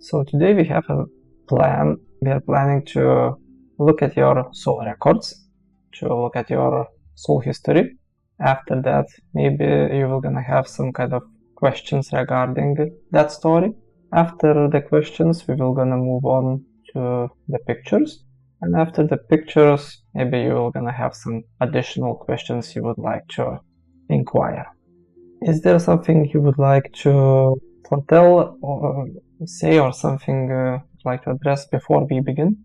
So today we have a plan. We are planning to look at your soul records, to look at your soul history. After that, maybe you will gonna have some kind of questions regarding that story. After the questions, we will gonna move on to the pictures. And after the pictures, maybe you will gonna have some additional questions you would like to inquire. Is there something you would like to foretell or say, or something you'd like to address before we begin?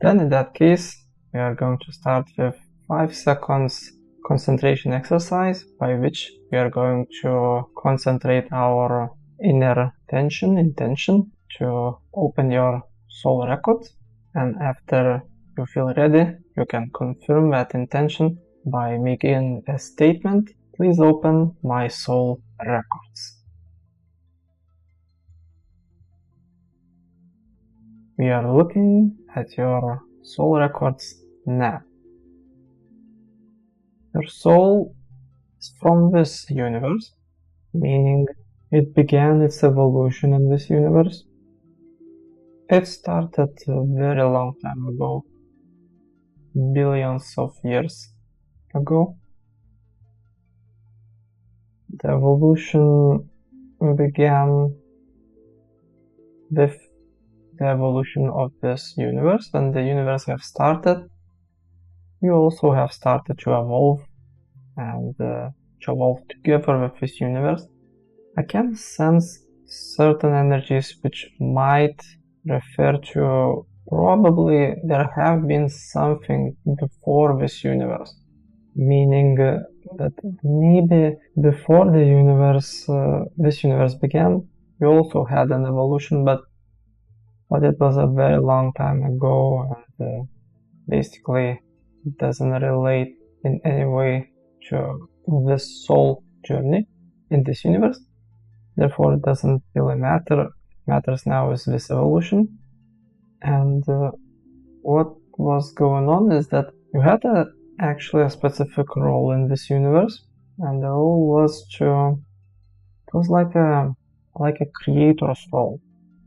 Then in that case, we are going to start with 5 seconds concentration exercise, by which we are going to concentrate our inner intention to open your soul record. And after you feel ready, you can confirm that intention by making a statement. Please open my soul records. We are looking at your soul records now. Your soul is from this universe, meaning it began its evolution in this universe. It started a very long time ago, billions of years ago. The evolution began with the evolution of this universe. When the universe have started, you also have started to evolve and to evolve together with this universe. I can sense certain energies which might refer to probably there have been something before this universe, meaning that maybe before the universe, this universe began, we also had an evolution, but it was a very long time ago, and basically it doesn't relate in any way to this soul journey in this universe. Therefore, it doesn't really matter. What matters now is this evolution. And what was going on is that you had actually a specific role in this universe, and the role was it was like a creator's role.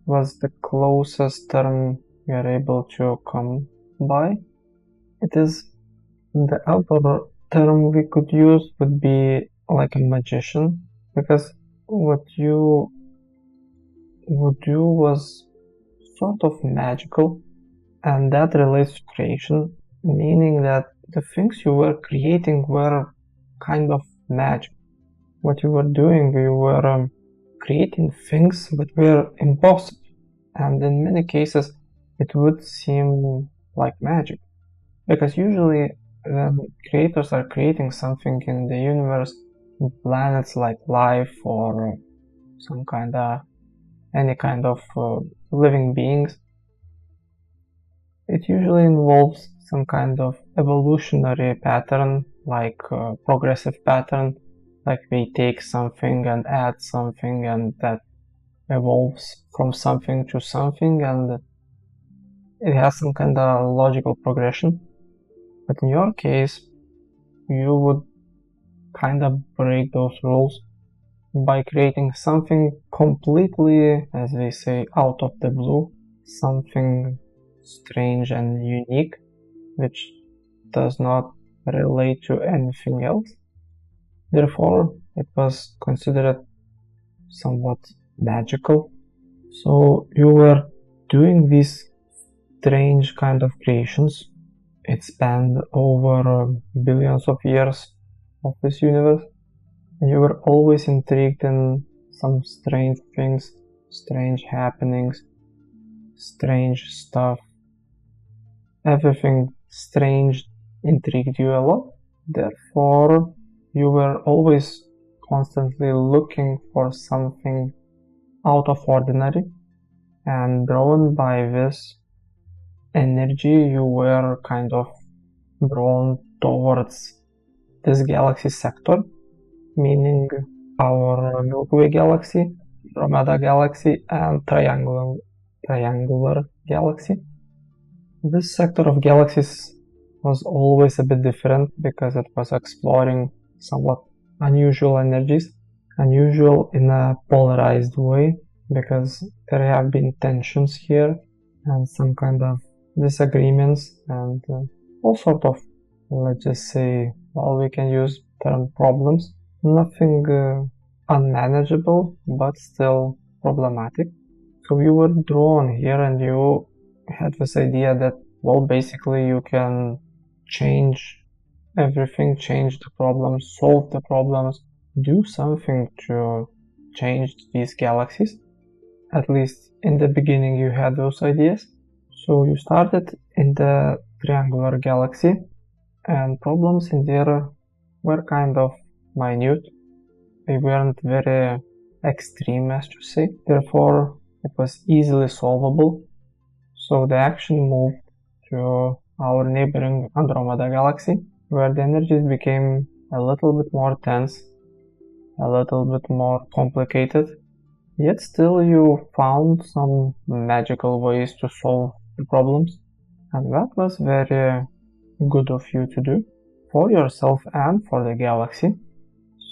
Was the closest term we are able to come by. It is the other term we could use would be like a magician, because what you would do was sort of magical, and that relates to creation, meaning that the things you were creating were kind of magic. What you were doing, you were creating things that were impossible, and in many cases it would seem like magic, because usually when creators are creating something in the universe, planets like life or any kind of living beings, it usually involves some kind of evolutionary pattern, like progressive pattern, like they take something and add something, and that evolves from something to something, and it has some kind of logical progression. But in your case, you would kind of break those rules by creating something completely, as they say, out of the blue, something strange and unique, which does not relate to anything else. Therefore, it was considered somewhat magical. So you were doing these strange kind of creations. It spanned over billions of years of this universe. You were always intrigued in some strange things, strange happenings, strange stuff. Everything strange intrigued you a lot. Therefore, you were always constantly looking for something out of ordinary, and drawn by this energy, you were kind of drawn towards this galaxy sector, meaning our Milky Way galaxy, Andromeda galaxy, and triangular galaxy. This sector of galaxies was always a bit different because it was exploring somewhat unusual energies, unusual in a polarized way, because there have been tensions here and some kind of disagreements and all sort of, let's just say, well, we can use term problems. Nothing unmanageable, but still problematic. So you were drawn here and you had this idea that, well, basically you can change everything, change the problems, solve the problems, do something to change these galaxies. At least in the beginning you had those ideas. So you started in the triangular galaxy and problems in there were kind of minute. They weren't very extreme, as to say. Therefore, it was easily solvable. So the action moved to our neighboring Andromeda galaxy, where the energies became a little bit more tense, a little bit more complicated. Yet still you found some magical ways to solve the problems, and that was very good of you to do for yourself and for the galaxy.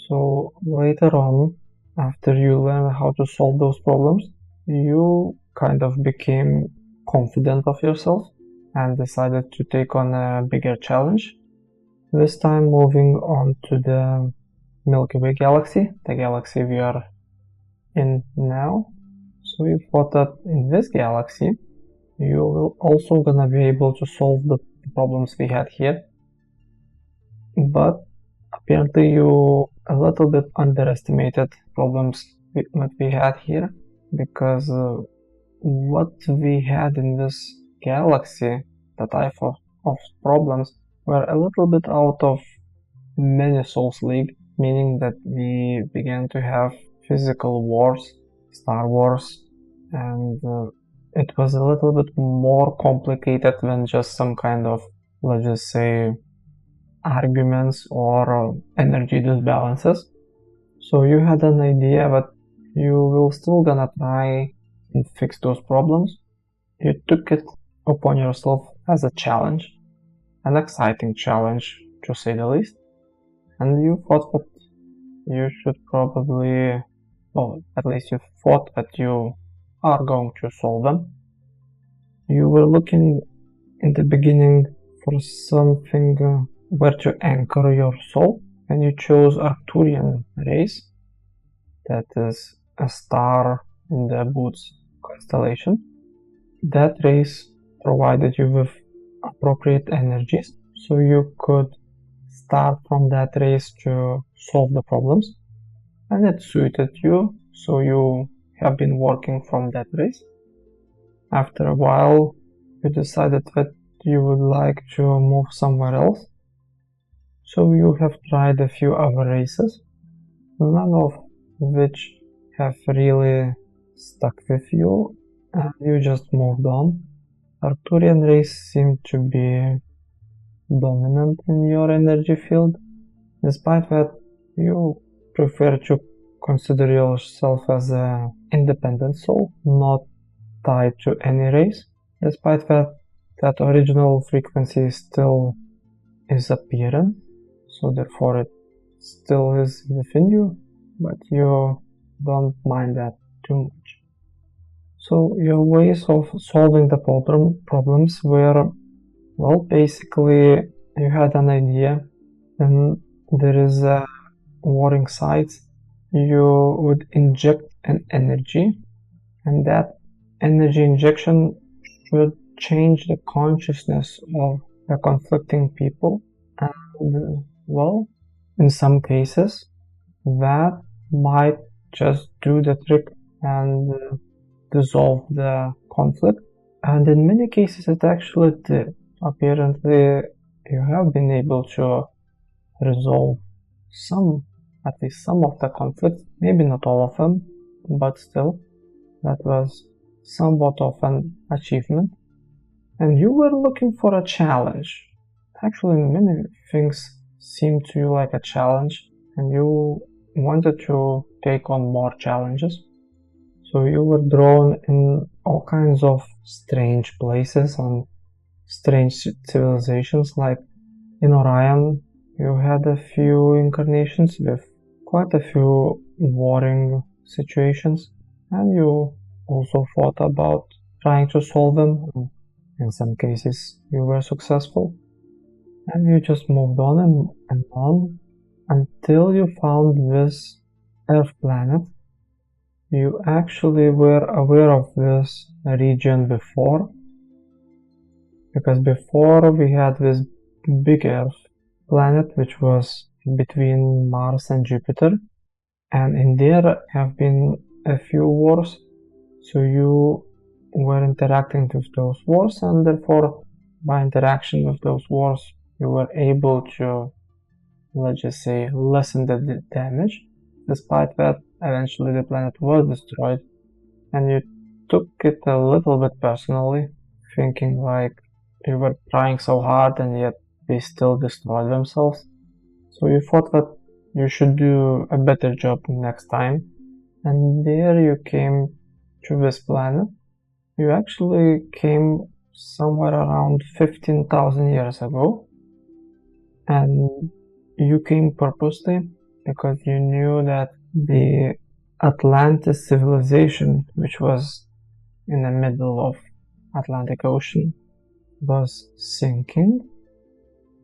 So later on, after you learned how to solve those problems, you kind of became confident of yourself and decided to take on a bigger challenge. This time moving on to the Milky Way galaxy, the galaxy we are in now. So you thought that in this galaxy you will also gonna be able to solve the problems we had here, but apparently you a little bit underestimated problems that we had here, because what we had in this galaxy, the type of problems, were a little bit out of many Souls League, meaning that we began to have physical wars, Star Wars, and it was a little bit more complicated than just some kind of, let's just say, arguments or energy disbalances. So you had an idea, but you will still gonna try and fix those problems. You took it upon yourself as a challenge, an exciting challenge to say the least, and you thought that you should probably, well, at least you thought that you are going to solve them. You were looking in the beginning for something where to anchor your soul, and you chose Arcturian race, that is a star in the Boots constellation. That race provided you with appropriate energies, so you could start from that race to solve the problems, and it suited you, so you have been working from that race. After a while, you decided that you would like to move somewhere else, so you have tried a few other races, none of which have really stuck with you, and you just moved on. Arcturian race seemed to be dominant in your energy field, despite that you prefer to consider yourself as an independent soul, not tied to any race, despite that original frequency still is apparent, so therefore it still is within you, but you don't mind that too much. So your ways of solving the problems were, well, basically you had an idea and there is a warring sides, you would inject an energy, and that energy injection should change the consciousness of the conflicting people, and well, in some cases that might just do the trick and dissolve the conflict, and in many cases it actually did. Apparently you have been able to resolve at least some of the conflicts, maybe not all of them, but still, that was somewhat of an achievement. And you were looking for a challenge. Actually, many things seemed to you like a challenge, and you wanted to take on more challenges. So you were drawn in all kinds of strange places and strange civilizations, like in Orion you had a few incarnations with quite a few warring situations, and you also thought about trying to solve them. In some cases, you were successful, and you just moved on and on until you found this Earth planet. You actually were aware of this region before, because before we had this big Earth planet which was between Mars and Jupiter, and in there have been a few wars, so you were interacting with those wars, and therefore by interaction with those wars you were able to, let's just say, lessen the damage. Despite that, eventually the planet was destroyed, and you took it a little bit personally, thinking like you were trying so hard and yet they still destroyed themselves. So you thought that you should do a better job next time, and there you came to this planet. You actually came somewhere around 15,000 years ago, and you came purposely because you knew that the Atlantis civilization, which was in the middle of Atlantic Ocean, was sinking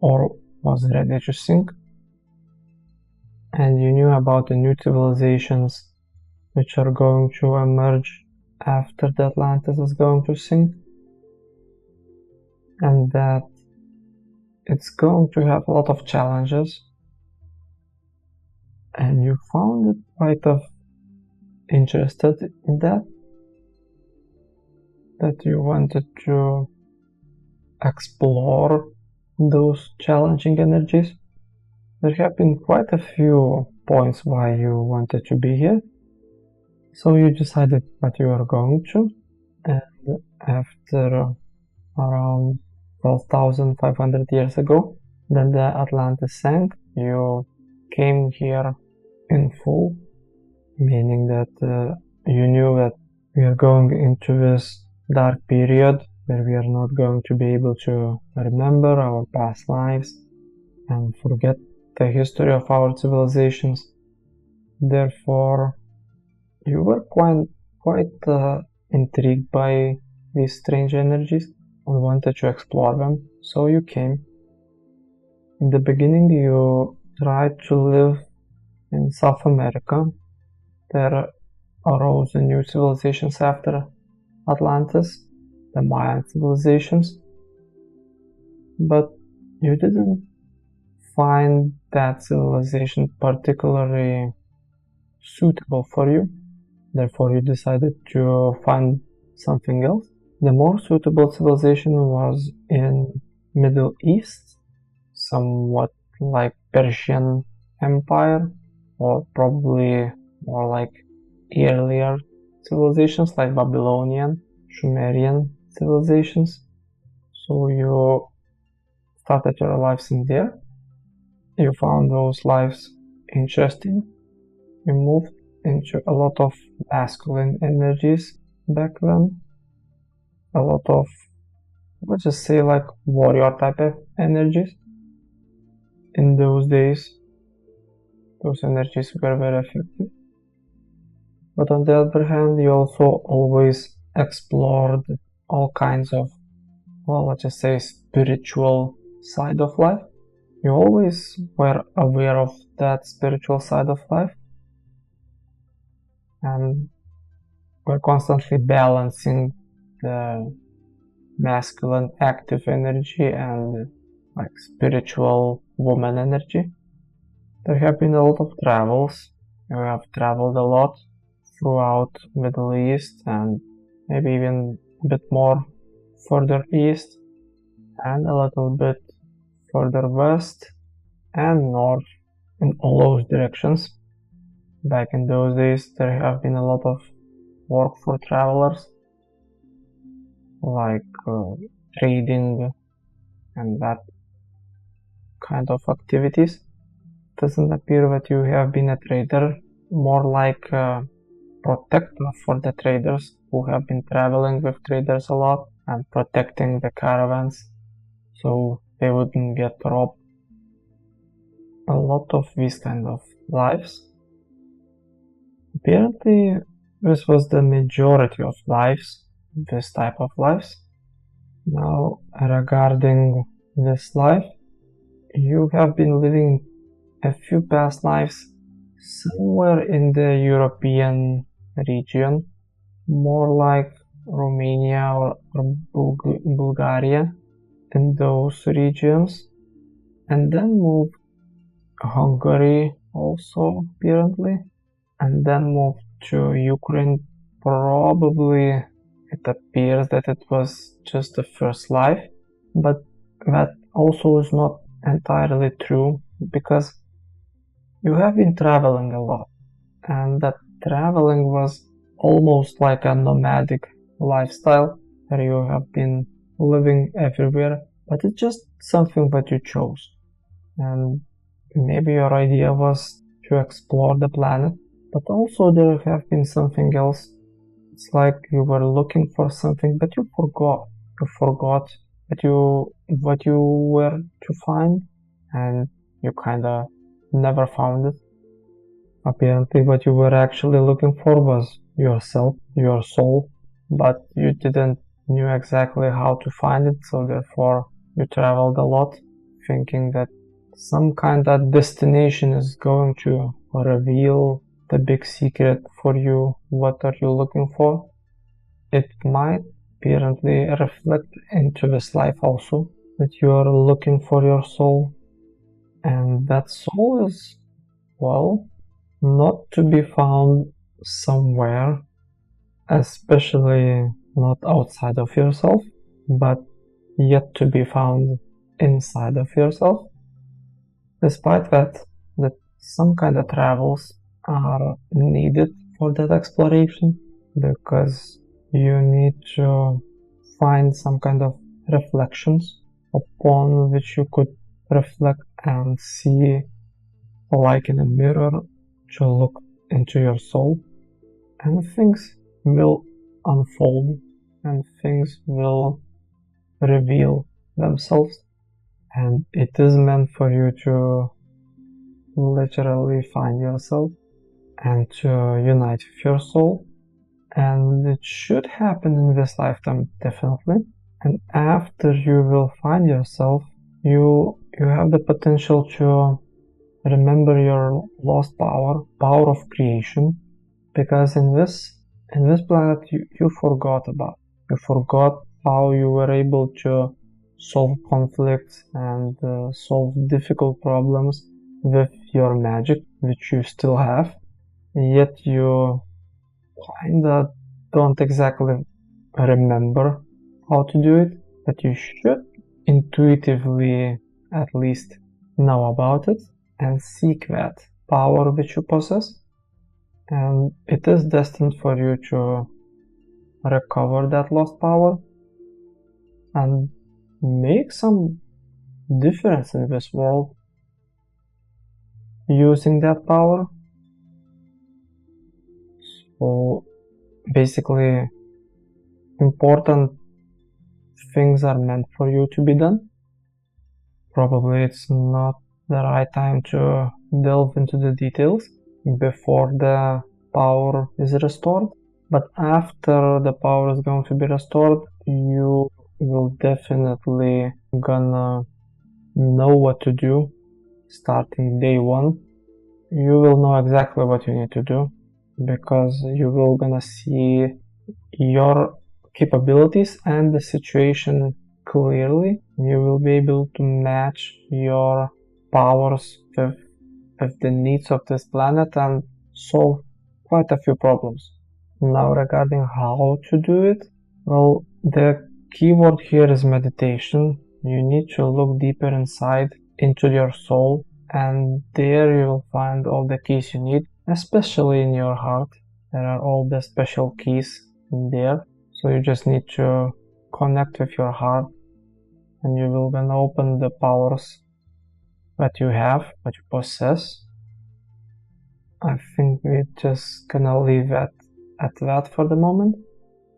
or was ready to sink, and you knew about the new civilizations which are going to emerge after the Atlantis is going to sink, and that it's going to have a lot of challenges, and you found it quite of interested in that you wanted to explore those challenging energies. There have been quite a few points why you wanted to be here, so you decided that you are going to, and after around 12,500 years ago, then the Atlantis sank. You came here in full, meaning that you knew that we are going into this dark period where we are not going to be able to remember our past lives and forget the history of our civilizations. Therefore, you were quite intrigued by these strange energies and wanted to explore them, so you came. In the beginning, you tried to live in South America. There arose new civilizations after Atlantis, the Mayan civilizations, but you didn't find that civilization particularly suitable for you. Therefore, you decided to find something else. The more suitable civilization was in Middle East, somewhat like Persian Empire, or probably more like earlier civilizations like Babylonian, Sumerian civilizations. So you started your lives in there. You found those lives interesting. You moved into a lot of masculine energies back then. A lot of, let's just say, like warrior type of energies. In those days, those energies were very effective. But on the other hand, you also always explored all kinds of, well, let's just say, spiritual side of life. You always were aware of that spiritual side of life, and were constantly balancing the masculine active energy and like spiritual woman energy. There have been a lot of travels. You have traveled a lot throughout Middle East and maybe even a bit more further east and a little bit further west and north, in all those directions. Back in those days there have been a lot of work for travelers, like trading and that kind of activities. It doesn't appear that you have been a trader, more like a protector for the traders who have been traveling with traders a lot and protecting the caravans so they wouldn't get robbed. A lot of these kind of lives. Apparently This was the majority of lives, this type of lives. Now, regarding this life, you have been living a few past lives somewhere in the European region, more like Romania or Bulgaria, in those regions, and then moved Hungary also apparently, and then moved to Ukraine. Probably it appears that it was just the first life, but that also is not entirely true, because you have been traveling a lot, and that traveling was almost like a nomadic lifestyle where you have been living everywhere, but it's just something that you chose. And maybe your idea was to explore the planet, but also there have been something else. It's like you were looking for something, but you forgot. You forgot what you were to find, and you kinda never found it. Apparently, what you were actually looking for was yourself, your soul, but you didn't knew exactly how to find it, so therefore you traveled a lot, thinking that some kind of destination is going to reveal the big secret for you. What are you looking for? It might apparently reflect into this life also, that you are looking for your soul, and that soul is, well, not to be found somewhere, especially not outside of yourself, but yet to be found inside of yourself. Despite that some kind of travels are needed for that exploration, because you need to find some kind of reflections upon which you could reflect and see, like in a mirror, to look into your soul, and things will unfold and things will reveal themselves, and it is meant for you to literally find yourself and to unite with your soul, and it should happen in this lifetime, definitely. And after you will find yourself, you have the potential to remember your lost power of creation, because in this planet you forgot how you were able to solve conflicts and solve difficult problems with your magic, which you still have, yet you kinda don't exactly remember how to do it, but you should intuitively at least know about it and seek that power which you possess, and it is destined for you to recover that lost power and make some difference in this world using that power. So basically, important things are meant for you to be done. Probably it's not the right time to delve into the details before the power is restored, but after the power is going to be restored, you will definitely gonna know what to do starting day one. You will know exactly what you need to do, because you will gonna see your capabilities and the situation clearly. You will be able to match your powers with the needs of this planet and solve quite a few problems. Now, regarding how to do it, well, the keyword here is meditation. You need to look deeper inside into your soul, and there you will find all the keys you need, especially in your heart. There are all the special keys in there, so you just need to connect with your heart, and you will then open the powers that you have, that you possess. I think we're just gonna leave it at that for the moment.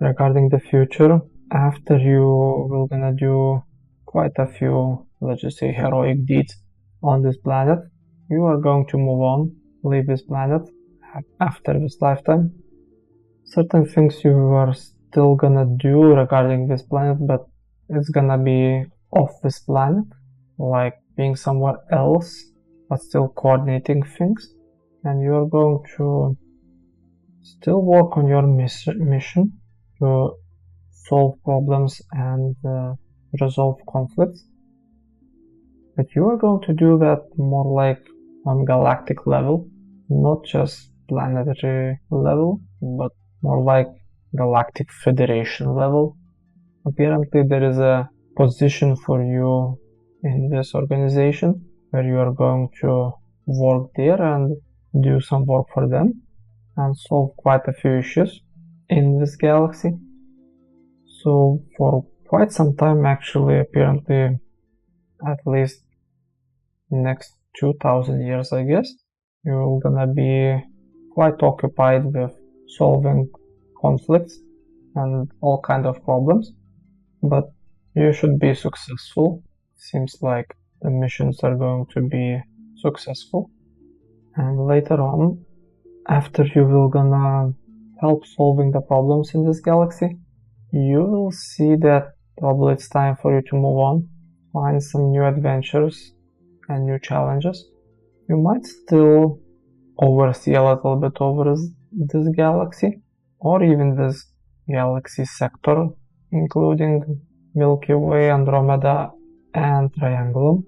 Regarding the future, after you will gonna do quite a few, let's just say, heroic deeds on this planet, you are going to move on, leave this planet after this lifetime, certain things you are still gonna do regarding this planet, but it's gonna be off this planet, like being somewhere else, but still coordinating things, and you're going to still work on your mission to solve problems and resolve conflicts, but you are going to do that more like on galactic level, not just planetary level, but more like Galactic Federation level. Apparently there is a position for you in this organization where you are going to work there and do some work for them and solve quite a few issues in this galaxy. So for quite some time, actually, apparently at least next 2000 years, I guess, you're gonna be quite occupied with solving conflicts and all kind of problems, but you should be successful. Seems like the missions are going to be successful, and later on, after you will gonna help solving the problems in this galaxy, you will see that probably it's time for you to move on, find some new adventures and new challenges. You might still oversee a little bit over this galaxy, or even this galaxy sector, including Milky Way, Andromeda, and Triangulum.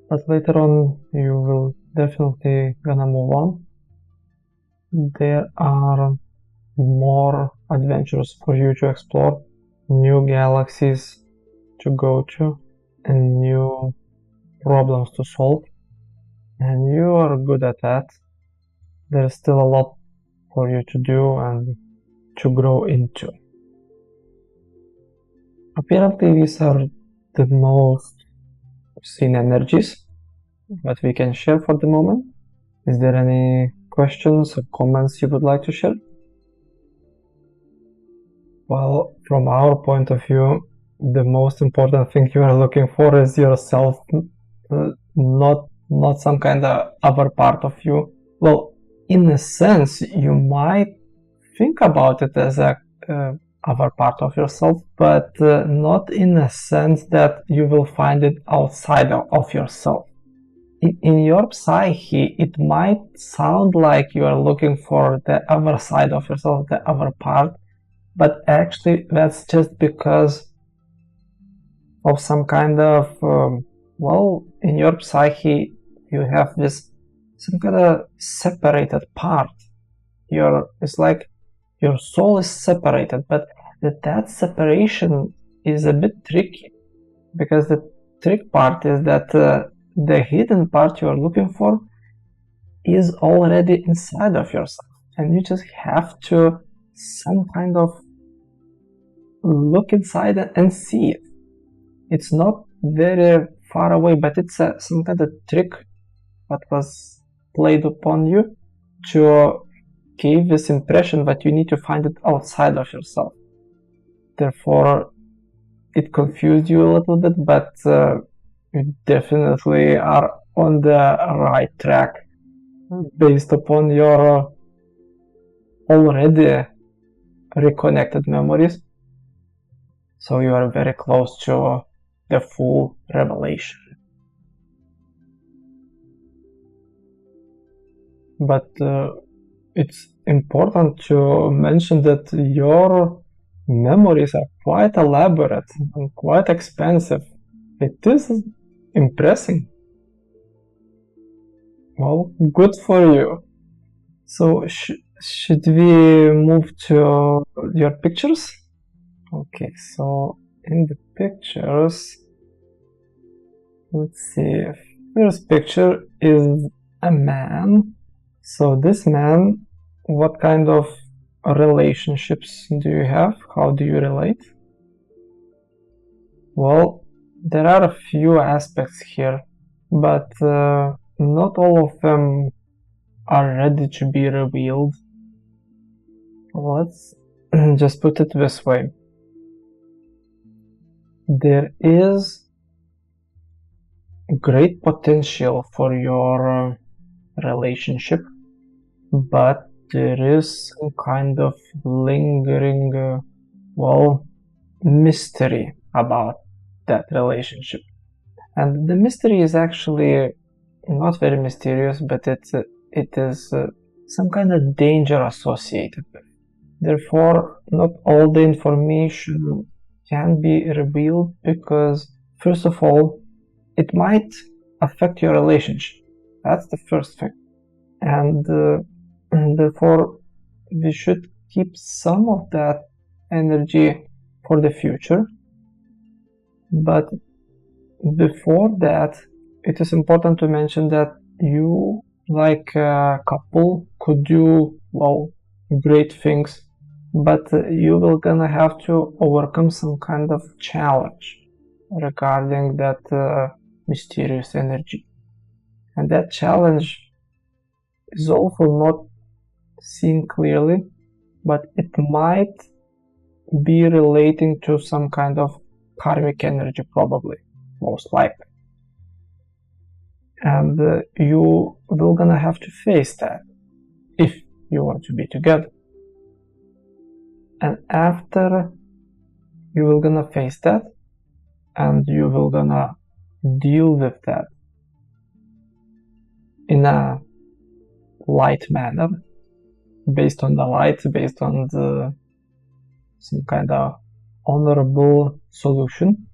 But later on, you will definitely gonna move on. There are more adventures for you to explore, new galaxies to go to, and new problems to solve, and you are good at that. There's still a lot for you to do and to grow into. Apparently these are the most seen energies that we can share for the moment. Is there any questions or comments you would like to share? Well, from our point of view, the most important thing you are looking for is yourself, not some kind of other part of you. Well, in a sense, you might think about it as a other part of yourself, but not in a sense that you will find it outside of yourself. In your psyche, it might sound like you are looking for the other side of yourself, the other part, but actually that's just because of some kind of, well, in your psyche, you have this some kind of separated part. It's like your soul is separated, but that separation is a bit tricky, because the trick part is that the hidden part you are looking for is already inside of yourself, and you just have to some kind of look inside and see it. It's not very far away, but it's some kind of trick that was played upon you to give this impression that you need to find it outside of yourself. Therefore, it confused you a little bit, but you definitely are on the right track based upon your already reconnected memories. So you are very close to the full revelation. But it's important to mention that your memories are quite elaborate and quite expensive. It is impressive. Well, good for you. So should we move to your pictures? Okay, so in the pictures, let's see, first picture is a man. So this man, what kind of relationships do you have? How do you relate? Well, there are a few aspects here, but not all of them are ready to be revealed. Let's just put it this way. There is great potential for your relationship, but there is some kind of lingering, mystery about that relationship. And the mystery is actually not very mysterious, but it is some kind of danger associated with. Therefore, not all the information can be revealed because, first of all, it might affect your relationship. That's the first thing. And therefore, we should keep some of that energy for the future. But before that, it is important to mention that you, like a couple, could do, great things, but you will gonna have to overcome some kind of challenge regarding that mysterious energy. And that challenge is also not seen clearly, but it might be relating to some kind of karmic energy, probably, most likely. And you will gonna have to face that if you want to be together. And after you will gonna face that, and you will gonna deal with that in a light manner, based on the light, based on some kind of honorable solution,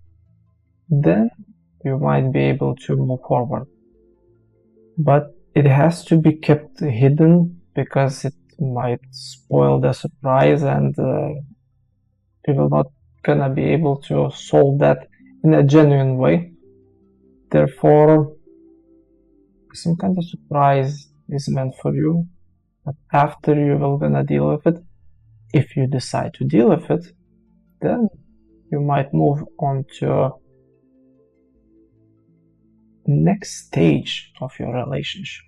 then you might be able to move forward. But it has to be kept hidden because it might spoil the surprise, and you will not gonna be able to solve that in a genuine way. Therefore, some kind of surprise is meant for you, but after you will gonna deal with it, if you decide to deal with it, then you might move on to next stage of your relationship.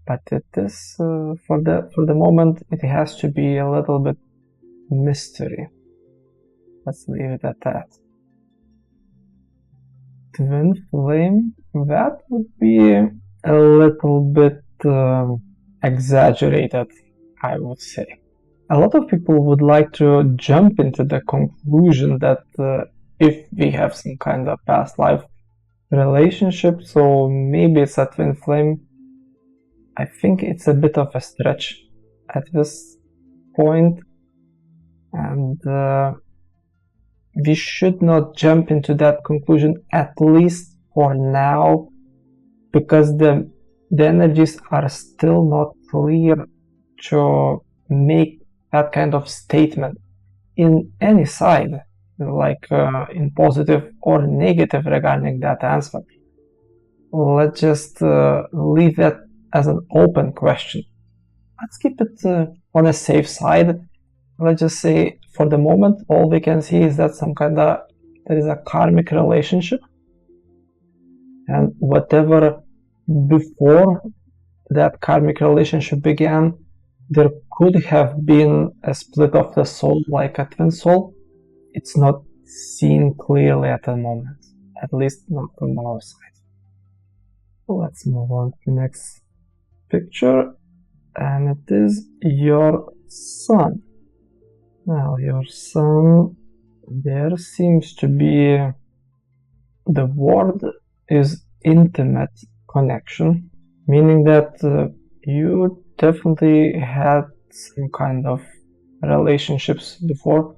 But it is for the moment, it has to be a little bit mystery. Let's leave it at that. Twin flame, that would be a little bit exaggerated, I would say. A lot of people would like to jump into the conclusion that if we have some kind of past life relationship, so maybe it's a twin flame. I think it's a bit of a stretch at this point, and we should not jump into that conclusion, at least for now, because the energies are still not clear to make that kind of statement in any side, like in positive or negative regarding that answer. Let's just leave that as an open question. Let's keep it on a safe side. Let's just say for the moment all we can see is that there is a karmic relationship, and whatever before that karmic relationship began, there could have been a split of the soul, like a twin soul. It's not seen clearly at the moment, at least not from our side. Let's move on to the next picture, and it is your sun. Now, your sun, there seems to be, the word is intimate connection, meaning that you definitely had some kind of relationships before.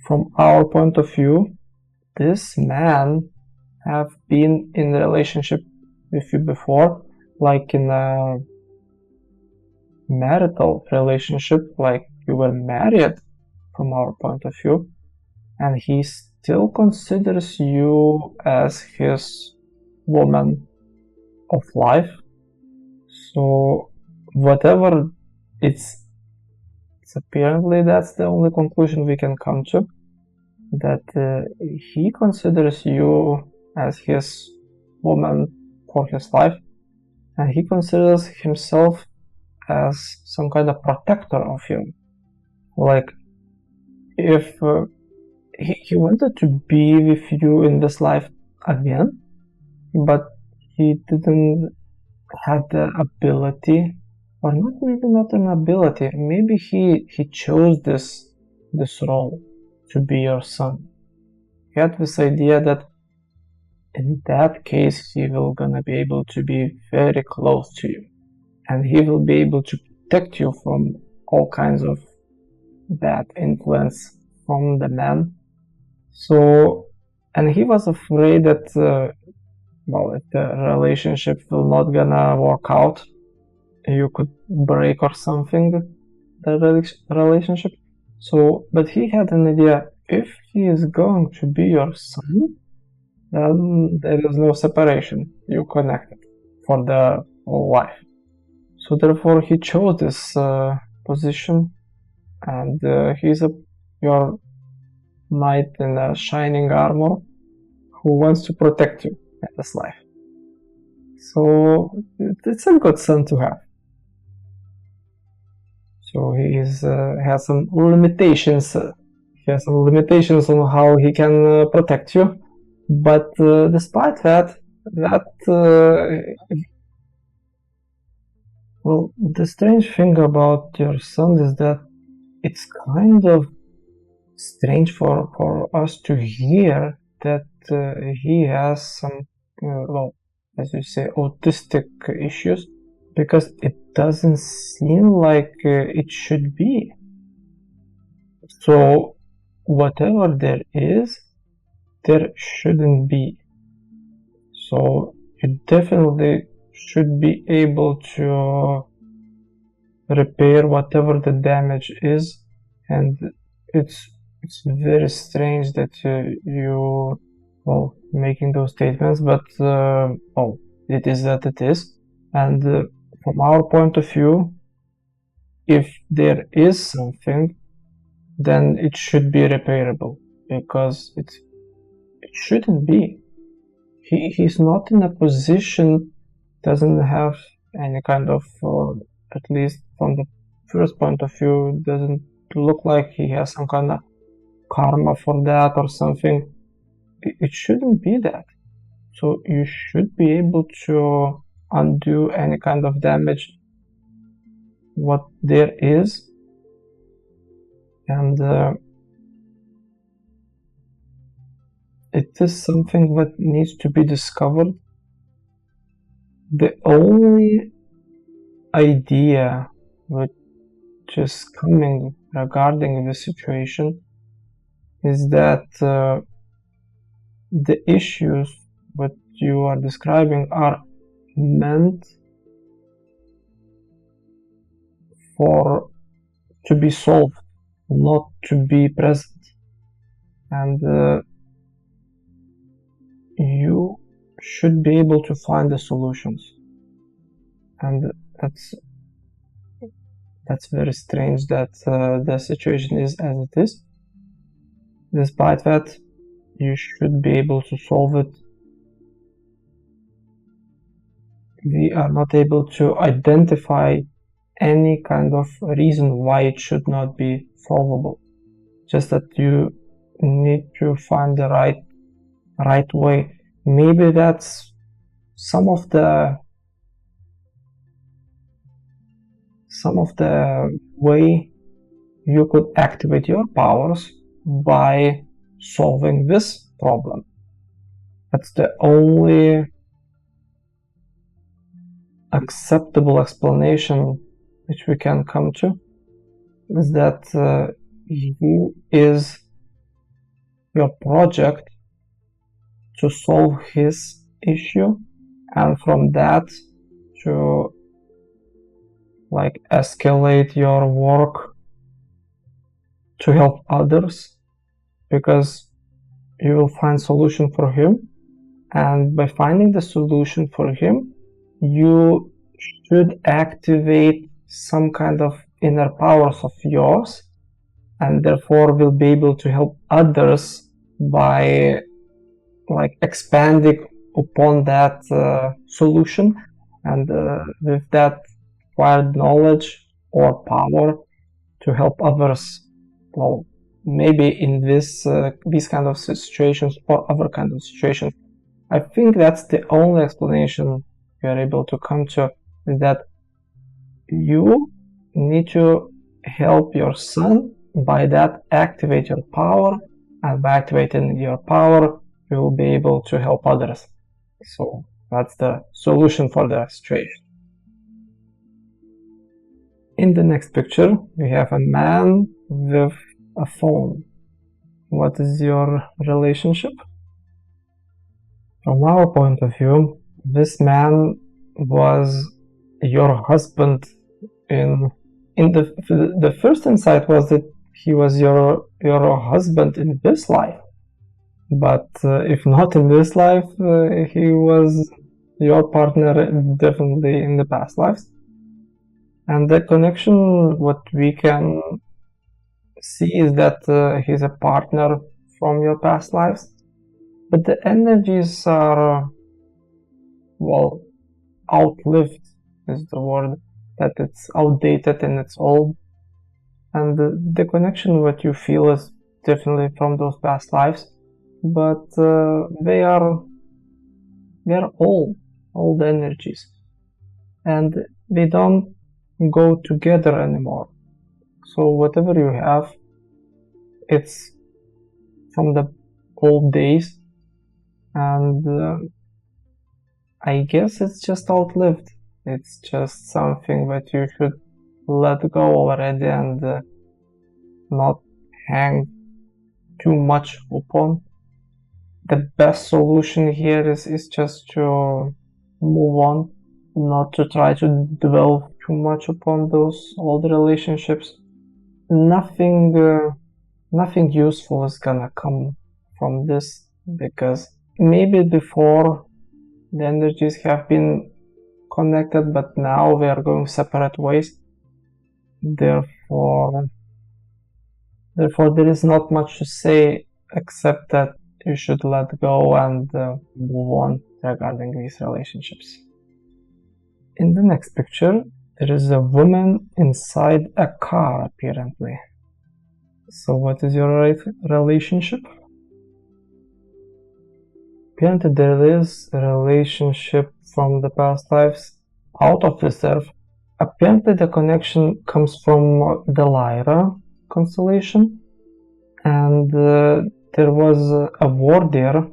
From our point of view, this man have been in a relationship with you before, like in a marital relationship, like you were married from our point of view, and he still considers you as his woman of life. So whatever it's apparently that's the only conclusion we can come to, that he considers you as his woman for his life, and he considers himself as some kind of protector of you. Like, if he wanted to be with you in this life again, but he didn't have the ability or not, maybe not an ability, maybe he chose this role to be your son. He had this idea that in that case he will gonna be able to be very close to you, and he will be able to protect you from all kinds of bad influence from the man. So, and he was afraid that if the relationship will not gonna work out, you could break or something the relationship. So, but he had an idea, if he is going to be your son, then there is no separation, you connected for the whole life. So therefore he chose this position, and he's your knight in a shining armor who wants to protect you in this life. So it's a good son to have. So he has some limitations. He has some limitations on how he can protect you, but despite that, well, the strange thing about your son is that it's kind of strange for us to hear that he has some, as you say, autistic issues, because it doesn't seem like it should be. So whatever there is, there shouldn't be. So you definitely should be able to repair whatever the damage is, and it's very strange that you making those statements, but it is that it is. And from our point of view, if there is something, then it should be repairable, because it shouldn't be. He's not in a position, doesn't have any kind of, at least from the first point of view, doesn't look like he has some kind of karma for that or something. It shouldn't be that. So you should be able to undo any kind of damage what there is, and it is something that needs to be discovered. The only idea which is coming regarding the situation is that the issues that you are describing are meant to be solved, not to be present, and you should be able to find the solutions. And that's very strange that the situation is as it is. Despite that, you should be able to solve it. We are not able to identify any kind of reason why it should not be solvable. Just that you need to find the right way. Maybe that's some of the way you could activate your powers by solving this problem. That's the only acceptable explanation which we can come to, is that he is your project to solve his issue, and from that to escalate your work to help others, because you will find solution for him, and by finding the solution for him, you should activate some kind of inner powers of yours, and therefore will be able to help others by expanding upon that solution, and with that acquired knowledge or power to help others, maybe in these kind of situations or other kind of situations. I think that's the only explanation we are able to come to, is that you need to help your son. By that, activate your power, and by activating your power, you will be able to help others. So that's the solution for the situation. In the next picture, we have a man with a phone. What is your relationship? From our point of view, this man was your husband. In the first insight was that he was your husband in this life, but if not in this life, he was your partner definitely in the past lives. And the connection, what we can see is that he's a partner from your past lives, but the energies are, well, outlived is the word, that it's outdated and it's old. And the connection what you feel is definitely from those past lives, but they're old energies, and they don't go together anymore. So whatever you have, it's from the old days, and I guess it's just outlived. It's just something that you should let go already and not hang too much upon. The best solution here is just to move on, not to try to dwell too much upon those old relationships. Nothing useful is gonna come from this, because maybe before the energies have been connected, but now they are going separate ways. Therefore there is not much to say except that you should let go and move on regarding these relationships. In the next picture, there is a woman inside a car, apparently. So what is your relationship? Apparently there is a relationship from the past lives out of this earth. Apparently the connection comes from the Lyra constellation, and there was a war there,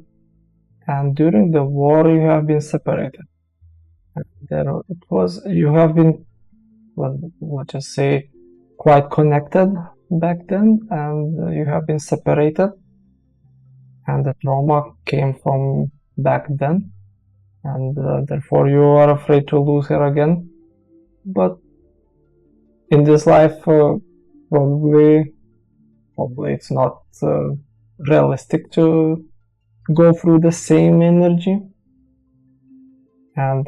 and during the war you have been separated. You have been, let's just say, quite connected back then, and you have been separated, and the trauma came from back then, and therefore you are afraid to lose her again. But in this life, probably it's not realistic to go through the same energy, and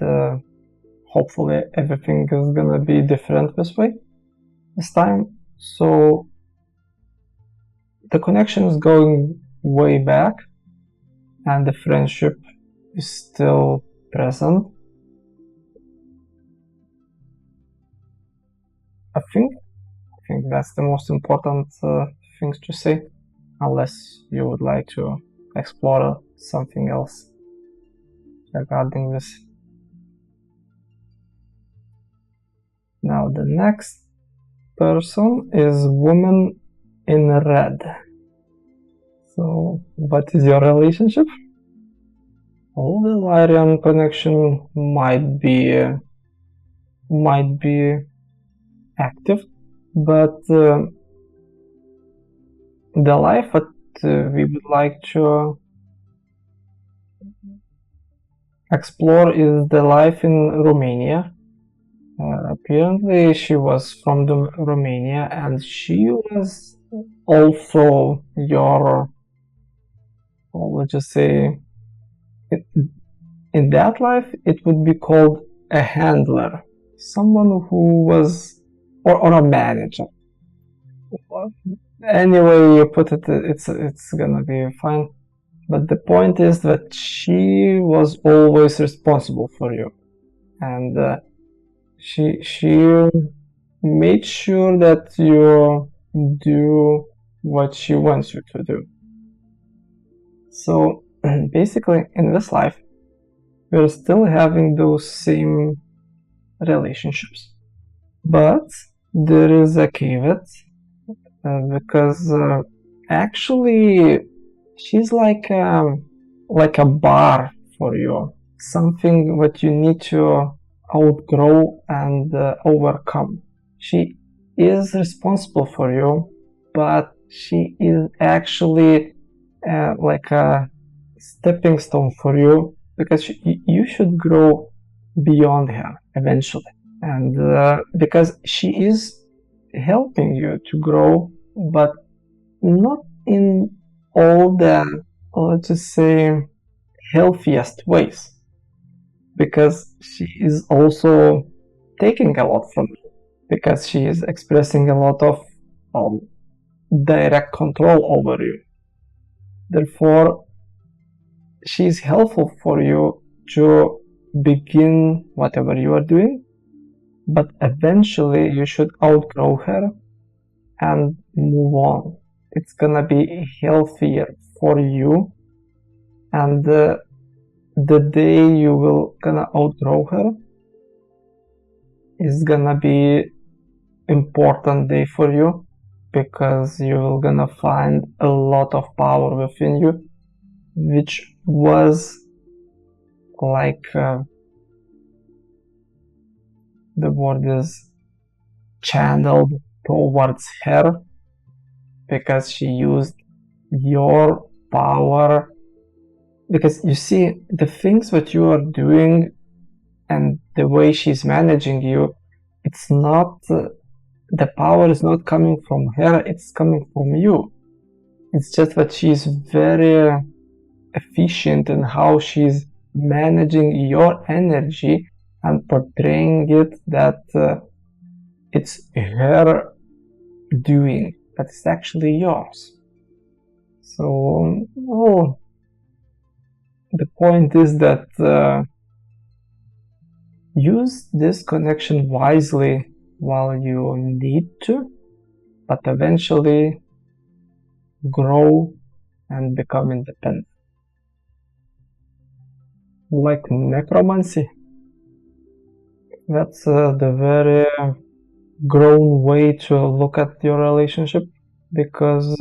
hopefully everything is gonna be different this time. So the connection is going way back, and the friendship is still present. I think that's the most important things to say, unless you would like to explore something else regarding this. Now the next person is woman in red. So what is your relationship? All the Lyrian connection might be active, but the life that we would like to explore is the life in Romania. Apparently she was from Romania, and she was also your, let's just say, in that life it would be called a handler, someone who was, or a manager. Anyway you put it, it's gonna be fine. But the point is that she was always responsible for you, and she made sure that you do what she wants you to do. So basically in this life we're still having those same relationships, But there is a caveat, because actually she's like a bar for you, something that you need to outgrow and overcome. She is responsible for you, but she is actually like a stepping stone for you, because you should grow beyond her eventually. And because she is helping you to grow, but not in all the, let's just say, healthiest ways, because she is also taking a lot from you, because she is expressing a lot of um, direct control over you. Therefore, she is helpful for you to begin whatever you are doing, but eventually you should outgrow her and move on. It's gonna be healthier for you, and the day you will gonna outgrow her is gonna be important day for you, because you will gonna find a lot of power within you, which was like the word is channeled towards her, because she used your power. Because you see, the things that you are doing and the way she's managing you, it's not the power is not coming from her, it's coming from you. It's just that she's very efficient in how she's managing your energy and portraying it that it's her doing, but it's actually yours. So, the point is that use this connection wisely while you need to, but eventually grow and become independent. Like necromancy, that's the very grown way to look at your relationship, because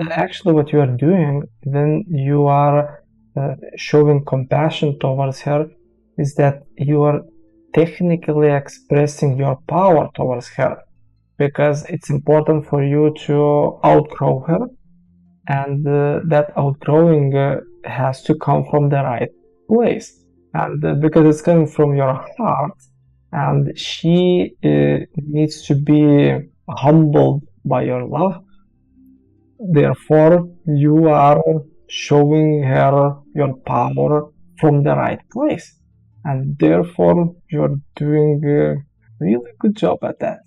actually what you are doing, then you are showing compassion towards her, is that you are technically expressing your power towards her, because it's important for you to outgrow her, and that outgrowing has to come from the right place, and because it's coming from your heart, and she needs to be humbled by your love. Therefore, you are showing her your power from the right place, and therefore you're doing a really good job at that.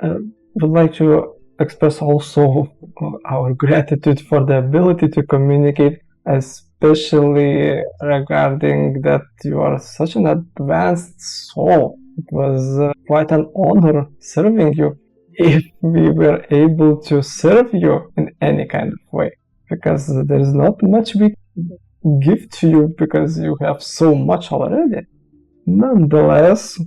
Would like to express also our gratitude for the ability to communicate, especially regarding that you are such an advanced soul. It was quite an honor serving you, if we were able to serve you in any kind of way, because there is not much we give to you, because you have so much already. Nonetheless,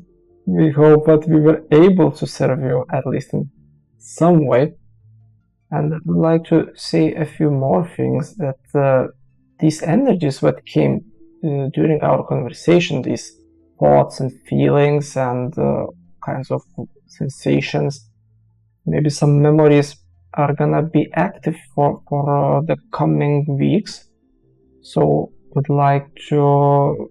we hope that we were able to serve you at least in some way. And I would like to say a few more things, that these energies that came during our conversation, these thoughts and feelings and kinds of sensations, maybe some memories, are gonna be active for the coming weeks. So would like to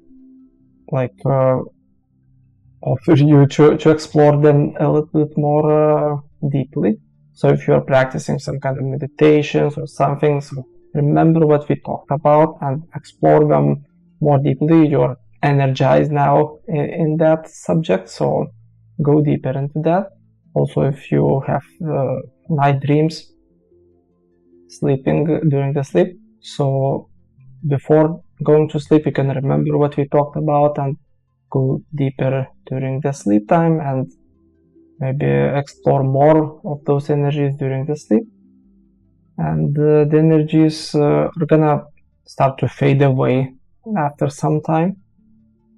offer you to explore them a little bit more deeply. So if you are practicing some kind of meditations or something, so remember what we talked about and explore them more deeply. You're energized now in that subject, so go deeper into that. Also, if you have night dreams, sleeping during the sleep, so before going to sleep, you can remember what we talked about and go deeper during the sleep time, and maybe explore more of those energies during the sleep. And the energies are gonna start to fade away after some time.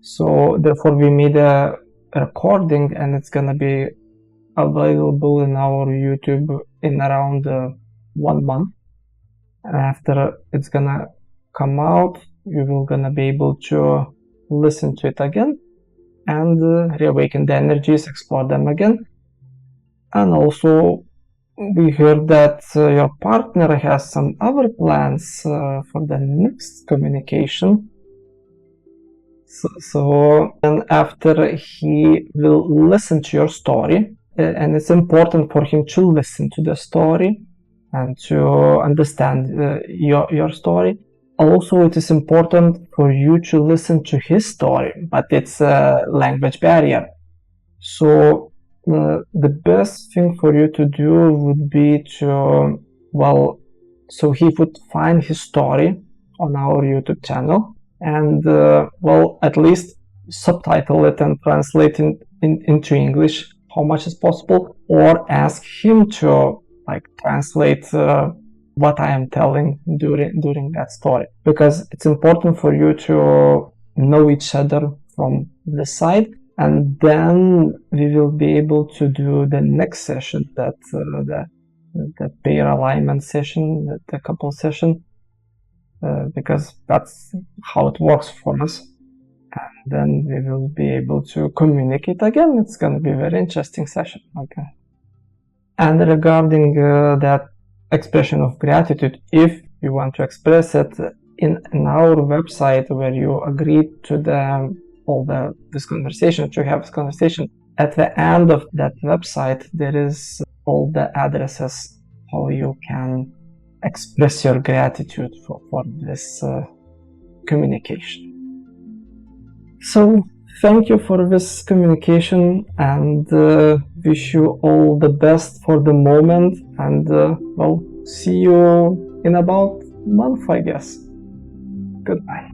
So therefore we made a recording, and it's gonna be available in our YouTube in around 1 month. And after it's gonna come out, you will gonna be able to listen to it again and reawaken the energies, explore them again. And also we heard that your partner has some other plans for the next communication. So and after he will listen to your story, and it's important for him to listen to the story and to understand your story. Also, it is important for you to listen to his story, but it's a language barrier. So the best thing for you to do would be to, well, so he would find his story on our YouTube channel and, well, at least subtitle it and translate it into English how much is possible, or ask him to like translate what I am telling during that story, because it's important for you to know each other from the side, and then we will be able to do the next session, that the pair alignment session, the couple session, because that's how it works for us. And then we will be able to communicate again. It's going to be a very interesting session. Okay. And regarding that expression of gratitude, if you want to express it in our website, where you agreed to this conversation, to have this conversation, at the end of that website there is all the addresses how you can express your gratitude for this communication. So thank you for this communication, and wish you all the best for the moment, and well, see you in about a month, I guess. Goodbye.